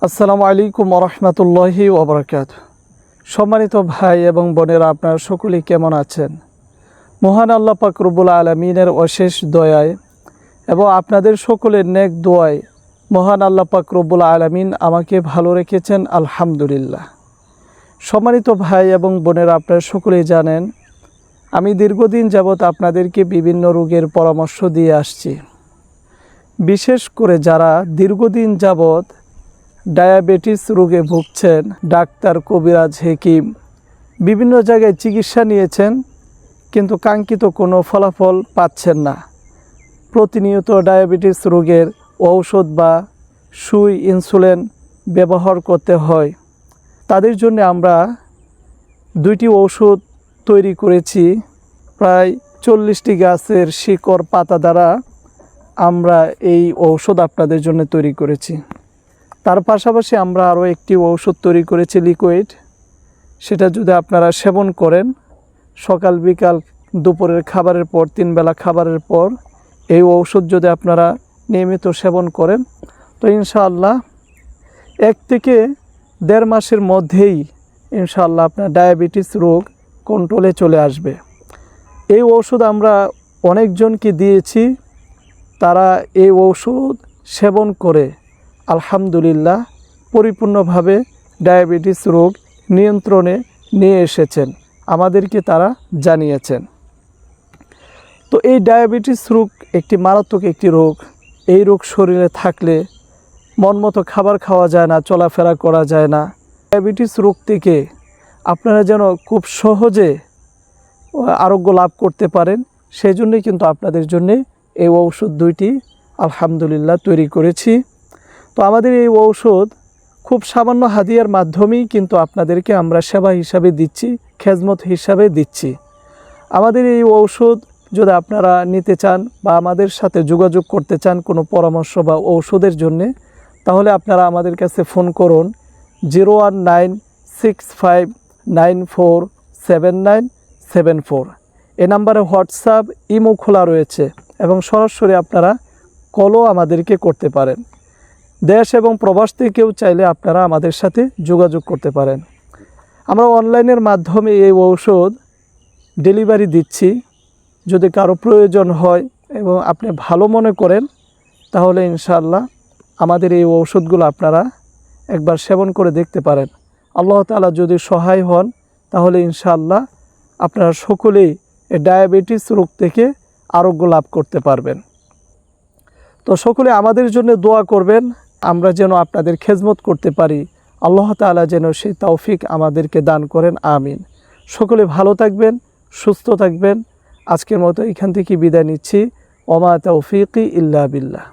আসসালামু আলাইকুম ওরহমতুল্লাহি ওবরাকাত। সম্মানিত ভাই এবং বোনেরা, আপনারা সকলেই কেমন আছেন? মহান আল্লাহ পাক রব্বুল আলামিনের অশেষ দয়ায় এবং আপনাদের সকলের নেক দোয়ায় মহান আল্লাহ পাক রব্বুল আলামিন আমাকে ভালো রেখেছেন, আলহামদুলিল্লাহ। সম্মানিত ভাই এবং বোনেরা, আপনারা সকলেই জানেন আমি দীর্ঘদিন যাবৎ আপনাদেরকে বিভিন্ন রোগের পরামর্শ দিয়ে আসছি। বিশেষ করে যারা দীর্ঘদিন যাবৎ ডায়াবেটিস রোগে ভুগছেন, ডাক্তার, কবিরাজ, হেকিম বিভিন্ন জায়গায় চিকিৎসা নিয়েছেন, কিন্তু কাঙ্ক্ষিত কোনো ফলাফল পাচ্ছেন না। প্রতিনিয়ত ডায়াবেটিস রোগের ঔষধ বা সুই, ইনসুলিন ব্যবহার করতে হয়। তাদের জন্য আমরা দুইটি ঔষধ তৈরি করেছি। প্রায় 40টি গাছের শিকড়, পাতা দ্বারা আমরা এই ঔষধ আপনাদের জন্য তৈরি করেছি। তার পাশাপাশি আমরা আরও একটি ঔষধ তৈরি করেছি লিকুইড। সেটা যদি আপনারা সেবন করেন, সকাল বিকাল দুপুরের খাবারের পর, 3 বেলা খাবারের পর এই ঔষধ যদি আপনারা নিয়মিত সেবন করেন, তো ইনশাআল্লাহ 1 থেকে 1.5 মাসের মধ্যেই ইনশাআল্লাহ আপনার ডায়াবেটিস রোগ কন্ট্রোলে চলে আসবে। এই ঔষধ আমরা অনেকজনকে দিয়েছি, তারা এই ঔষধ সেবন করে আলহামদুলিল্লাহ পরিপূর্ণভাবে ডায়াবেটিস রোগ নিয়ন্ত্রণে নিয়ে এসেছেন, আমাদেরকে তারা জানিয়েছেন। তো এই ডায়াবেটিস রোগ একটি মারাত্মক একটি রোগ। এই রোগ শরীরে থাকলে মন মতো খাবার খাওয়া যায় না, চলাফেরা করা যায় না। ডায়াবেটিস রোগ থেকে আপনারা যেন খুব সহজে আরোগ্য লাভ করতে পারেন, সেই জন্যই কিন্তু আপনাদের জন্যে এই ঔষধ দুইটি আলহামদুলিল্লাহ তৈরি করেছি। তো আমাদের এই ঔষধ খুব সামান্য হাদিয়ার মাধ্যমেই কিন্তু আপনাদেরকে আমরা সেবা হিসাবে দিচ্ছি, খেজমত হিসাবে দিচ্ছি। আমাদের এই ঔষধ যদি আপনারা নিতে চান বা আমাদের সাথে যোগাযোগ করতে চান কোনো পরামর্শ বা ঔষধের জন্যে, তাহলে আপনারা আমাদের কাছে ফোন করুন 01965947974। এ নাম্বারে হোয়াটসঅ্যাপ, ইমো খোলা রয়েছে এবং সরাসরি আপনারা কলও আমাদেরকে করতে পারেন। দেশ এবং প্রবাস থেকেও চাইলে আপনারা আমাদের সাথে যোগাযোগ করতে পারেন। আমরা অনলাইনের মাধ্যমে এই ঔষধ ডেলিভারি দিচ্ছি। যদি কারো প্রয়োজন হয় এবং আপনি ভালো মনে করেন, তাহলে ইনশাআল্লাহ আমাদের এই ঔষধগুলো আপনারা একবার সেবন করে দেখতে পারেন। আল্লাহ তাআলা যদি সহায় হন, তাহলে ইনশাআল্লাহ আপনারা সকলেই এই ডায়াবেটিস রোগ থেকে আরোগ্য লাভ করতে পারবেন। তো সকলে আমাদের জন্য দোয়া করবেন, আমরা যেন আপনাদের খেজমত করতে পারি। আল্লাহ তাআলা যেন সেই তৌফিক আমাদেরকে দান করেন, আমিন। সকলে ভালো থাকবেন, সুস্থ থাকবেন। আজকের মতো এখান থেকে বিদায় নিচ্ছি। ওমা তৌফিকি ইল্লা বিল্লাহ।